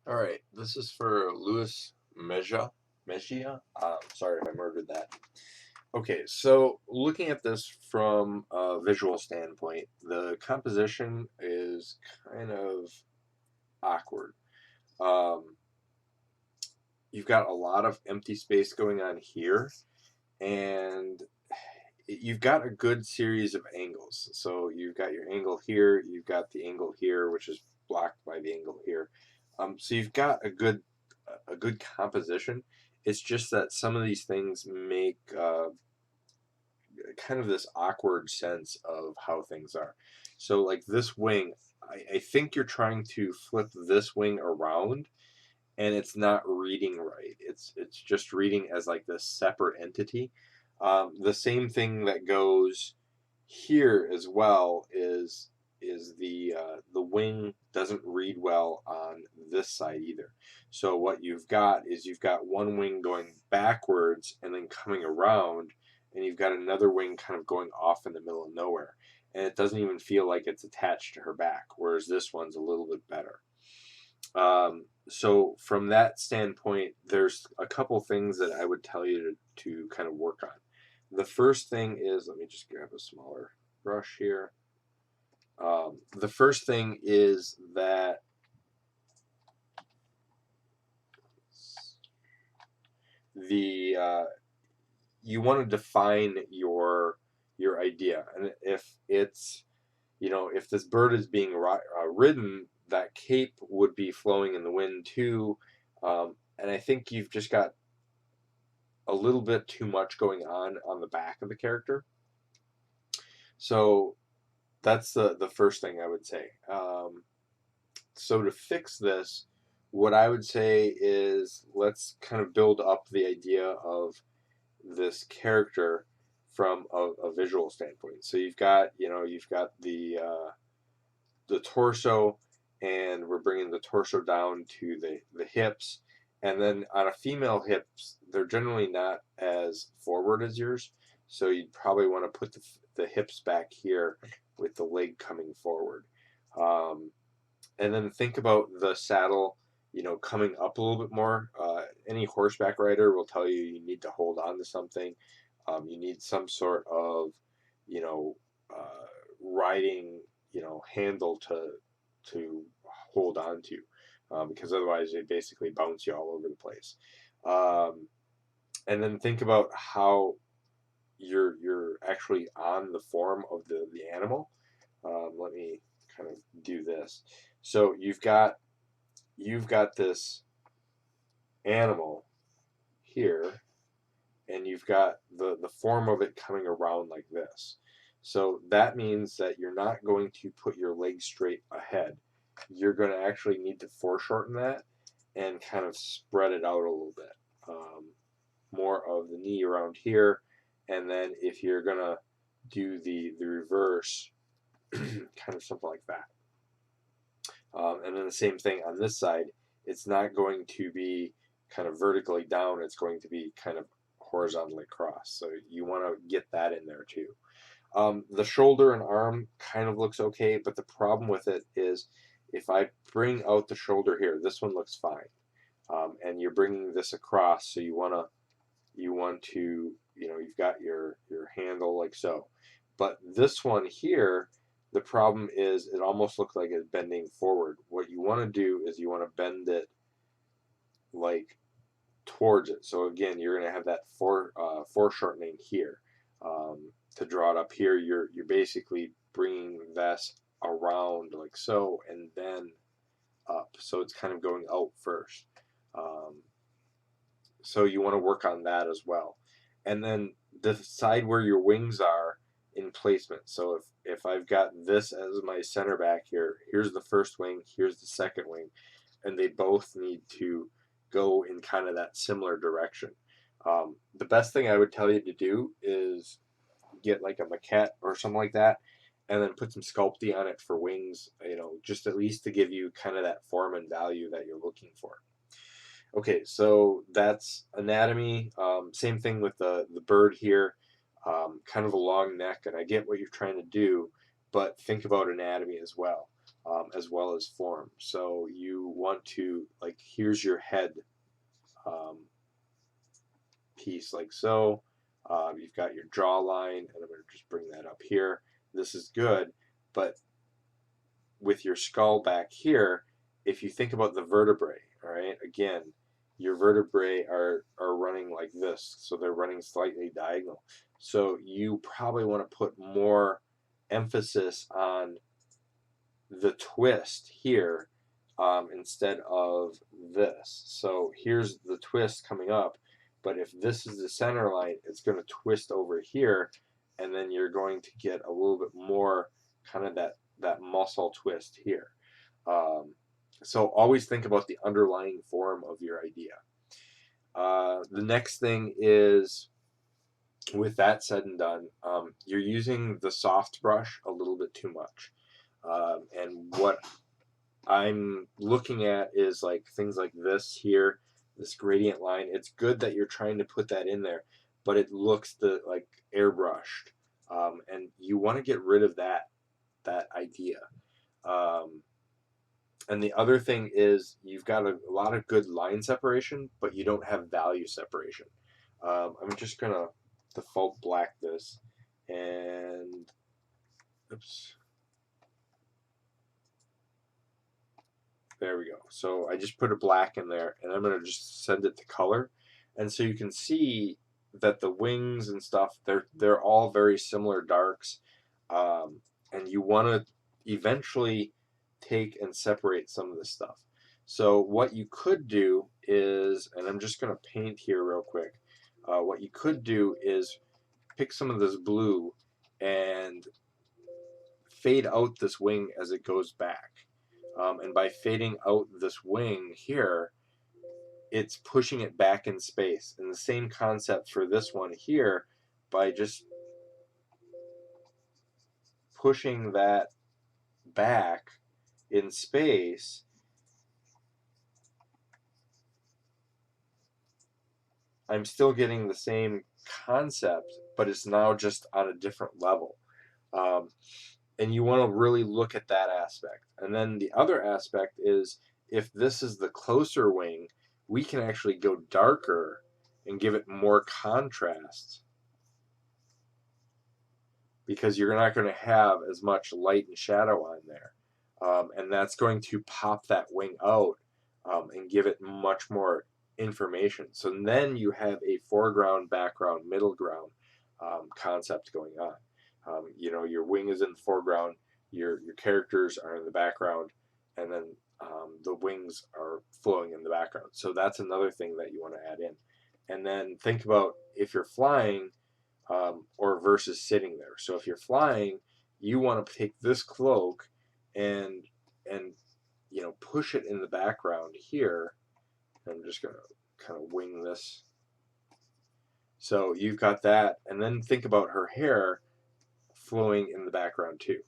All right, this is for Louis Mejia. Mejia. Sorry if I murdered that. Okay, so looking at this from a visual standpoint, the composition is kind of awkward. Um, you've got a lot of empty space going on here, and you've got a good series of angles. So you've got your angle here, you've got the angle here, which is blocked by the angle here. So you've got a good composition. It's just that some of these things make kind of this awkward sense of how things are. So like this wing, I think you're trying to flip this wing around, and it's not reading right. It's just reading as like this separate entity. The same thing that goes here as well is the wing doesn't read well on this side either. So what you've got one wing going backwards and then coming around, and you've got another wing kind of going off in the middle of nowhere, and it doesn't even feel like it's attached to her back, whereas this one's a little bit better. So from that standpoint, there's a couple things that I would tell you to kind of work on. The first thing is, let me just grab a smaller brush here. The first thing is that the you want to define your idea, and if it's if this bird is being ridden, that cape would be flowing in the wind too. And I think you've just got a little bit too much going on the back of the character. So that's the first thing I would say. So to fix this, what I would say is let's kind of build up the idea of this character from a visual standpoint. So you've got the torso, and we're bringing the torso down to the hips, and then on a female hips, they're generally not as forward as yours, so you'd probably want to put the hips back here with the leg coming forward. um, and then think about the saddle, coming up a little bit more. Any horseback rider will tell you you need to hold on to something. You need some sort of, you know, riding, handle to hold on to, because otherwise they basically bounce you all over the place. Um, and then think about how you're actually on the form of the animal. Let me kind of do this. So you've got this animal here, and you've got the form of it coming around like this. So that means that you're not going to put your legs straight ahead. You're going to actually need to foreshorten that and kind of spread it out a little bit. More of the knee around here, and then if you're going to do the reverse, kind of something like that. And then the same thing on this side. It's not going to be kind of vertically down. It's going to be kind of horizontally across. So you want to get that in there too. The shoulder and arm kind of looks okay, but the problem with it is if I bring out the shoulder here, this one looks fine. And you're bringing this across, so you want to, you've got your handle like so. But this one here, the problem is it almost looks like it's bending forward. What you want to do is you want to bend it like towards it. So again, you're going to have that foreshortening here. To draw it up here, you're basically bringing this around like so, and then up. So it's kind of going out first. So you want to work on that as well. And then decide where your wings are in placement. So if I've got this as my center back here, here's the first wing, here's the second wing, and they both need to go in kind of that similar direction. The best thing I would tell you to do is get like a maquette or something like that, and then put some sculpting on it for wings, just at least to give you kind of that form and value that you're looking for. Okay, so that's anatomy. Same thing with the bird here, kind of a long neck, and I get what you're trying to do, but think about anatomy as well. as well as form. So you want to, like, here's your head um, piece like so. You've got your jawline, and I'm going to just bring that up here. This is good, but with your skull back here, if you think about the vertebrae, all right, again, your vertebrae are running like this, so they're running slightly diagonal. So you probably want to put more emphasis on the twist here instead of this. So here's the twist coming up, but if this is the center line, it's going to twist over here, and then you're going to get a little bit more kind of that muscle twist here. So always think about the underlying form of your idea. The next thing is, with that said and done, you're using the soft brush a little bit too much. And what I'm looking at is like things like this here, this gradient line. It's good that you're trying to put that in there, but it looks like airbrushed, and you want to get rid of that idea. And the other thing is you've got a lot of good line separation, but you don't have value separation. I'm just gonna default black this, and oops. There we go. So I just put a black in there, and I'm going to just send it to color. And so you can see that the wings and stuff, they're all very similar darks. And you want to eventually take and separate some of this stuff. So what you could do is, and I'm just going to paint here real quick, what you could do is pick some of this blue and fade out this wing as it goes back. And by fading out this wing here, it's pushing it back in space. And the same concept for this one here, by just pushing that back in space, I'm still getting the same concept, but it's now just on a different level. And you want to really look at that aspect. And then the other aspect is, if this is the closer wing, we can actually go darker and give it more contrast, because you're not going to have as much light and shadow on there. And that's going to pop that wing out and give it much more information. So then you have a foreground, background, middle ground concept going on. You know, your wing is in the foreground, your characters are in the background, and then the wings are flowing in the background. So that's another thing that you want to add in. And then think about if you're flying or versus sitting there. So if you're flying, you want to take this cloak and you know, push it in the background here. I'm just going to kind of wing this. So you've got that, and then think about her hair flowing in the background too.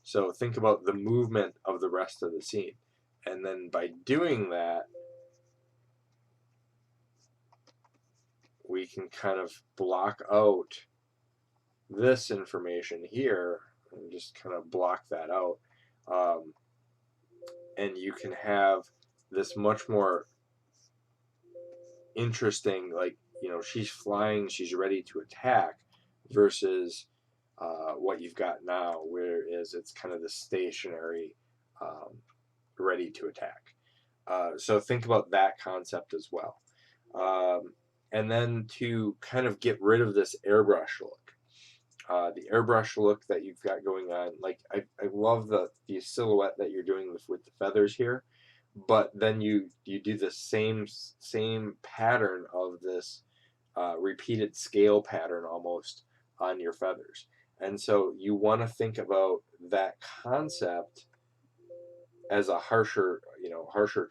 So think about the movement of the rest of the scene. And then by doing that, we can kind of block out this information here and just kind of block that out. And you can have this much more interesting, like, you know, she's flying, she's ready to attack, versus what you've got now, whereas it's kind of the stationary, ready to attack. So think about that concept as well. And then to kind of get rid of this airbrush look, the airbrush look that you've got going on, like I love the silhouette that you're doing with the feathers here, but then you do the same pattern of this repeated scale pattern almost on your feathers. And so you want to think about that concept as a harsher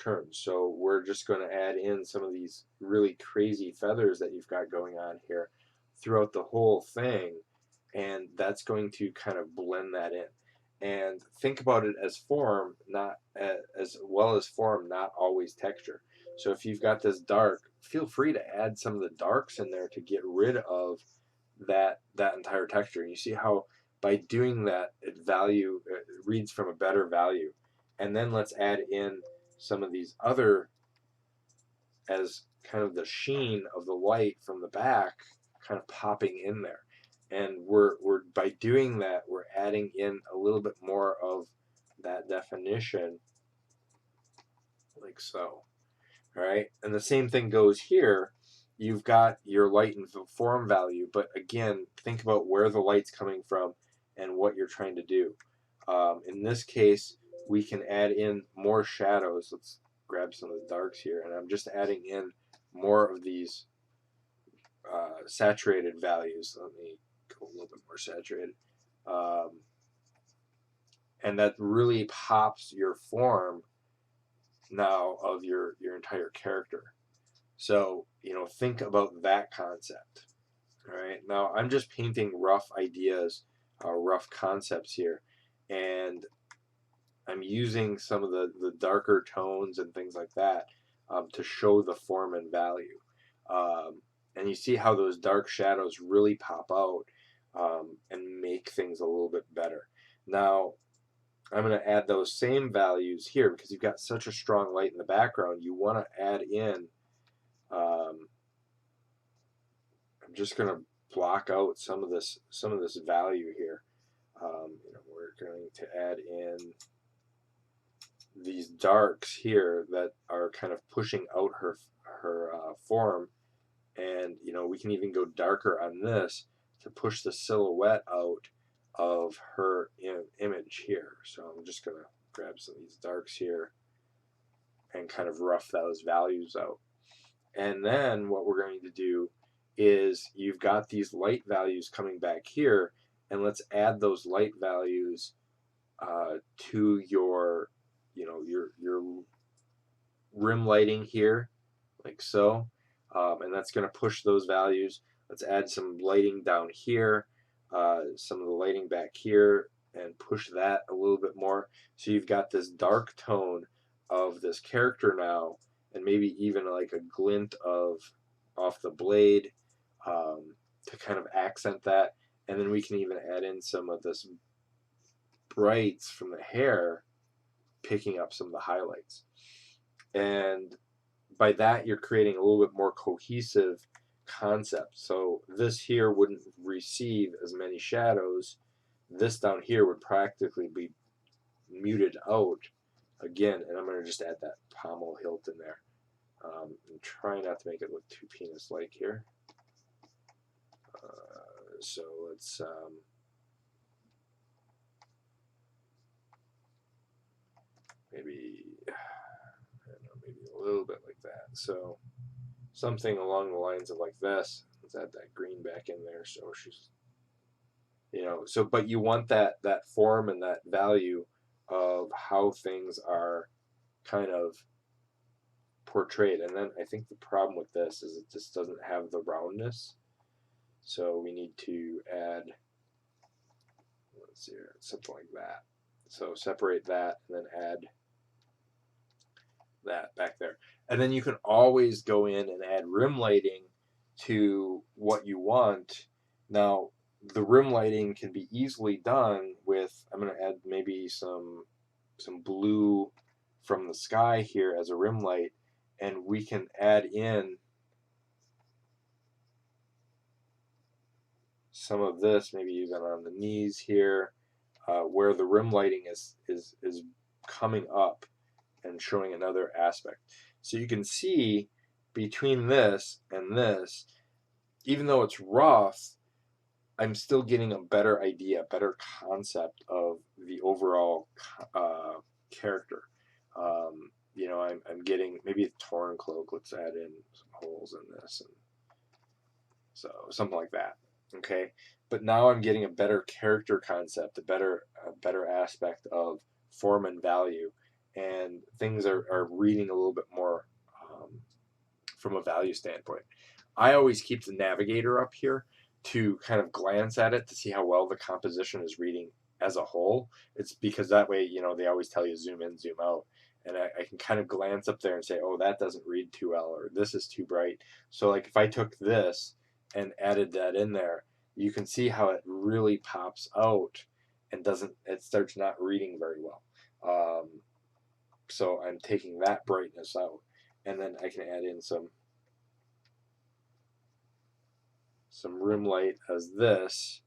term. So we're just going to add in some of these really crazy feathers that you've got going on here throughout the whole thing, and that's going to kind of blend that in. And think about it as form, not as well as form, not always texture. So if you've got this dark, feel free to add some of the darks in there to get rid of that entire texture. And you see how by doing that, it reads from a better value. And then let's add in some of these other as kind of the sheen of the light from the back kind of popping in there. And we're by doing that, we're adding in a little bit more of that definition, like so. All right, and the same thing goes here. You've got your light and form value, but again, think about where the light's coming from and what you're trying to do. In this case, we can add in more shadows. Let's grab some of the darks here, and I'm just adding in more of these saturated values. Let me go a little bit more saturated. And that really pops your form now of your entire character. So, you know, think about that concept. All right. Now, I'm just painting rough ideas, rough concepts here. And I'm using some of the darker tones and things like that to show the form and value. And you see how those dark shadows really pop out and make things a little bit better. Now, I'm going to add those same values here because you've got such a strong light in the background. You want to add in, I'm just going to block out some of this value here. You know, we're going to add in these darks here that are kind of pushing out her form, and you know, we can even go darker on this to push the silhouette out of her image here. So I'm just going to grab some of these darks here and kind of rough those values out. And then what we're going to do is you've got these light values coming back here, and let's add those light values to your, you know, your rim lighting here, like so. And that's going to push those values. Let's add some lighting down here, some of the lighting back here, and push that a little bit more. So you've got this dark tone of this character now, and maybe even like a glint of off the blade to kind of accent that. And then we can even add in some of this brights from the hair, picking up some of the highlights. And by that, you're creating a little bit more cohesive concept. So this here wouldn't receive as many shadows. This down here would practically be muted out again. And I'm going to just add that pommel hilt in there. And try not to make it look too penis-like here. So let's maybe, I don't know, maybe a little bit like that. So something along the lines of like this. Let's add that green back in there. So she's, you know, so, but you want that form and that value of how things are kind of portrayed. And then I think the problem with this is it just doesn't have the roundness. So we need to add, let's see here, something like that. So separate that and then add that back there. And then you can always go in and add rim lighting to what you want. Now, the rim lighting can be easily done with, I'm going to add maybe some blue from the sky here as a rim light, and we can add in some of this, maybe even on the knees here, where the rim lighting is coming up and showing another aspect. So you can see between this and this, even though it's rough, I'm still getting a better idea, a better concept of the overall character. You know, I'm getting maybe a torn cloak. Let's add in some holes in this, and so something like that. Okay, but now I'm getting a better character concept, a better aspect of form and value, and things are reading a little bit more from a value standpoint. I always keep the navigator up here to kind of glance at it to see how well the composition is reading as a whole. It's because that way, you know, they always tell you zoom in, zoom out. And I can kind of glance up there and say, oh, that doesn't read too well, or this is too bright. So like if I took this and added that in there, you can see how it really pops out and it starts not reading very well. So I'm taking that brightness out, and then I can add in some rim light as this,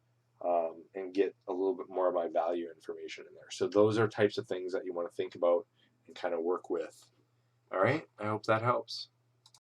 and get a little bit more of my value information in there. So those are types of things that you want to think about and kind of work with. All right, I hope that helps.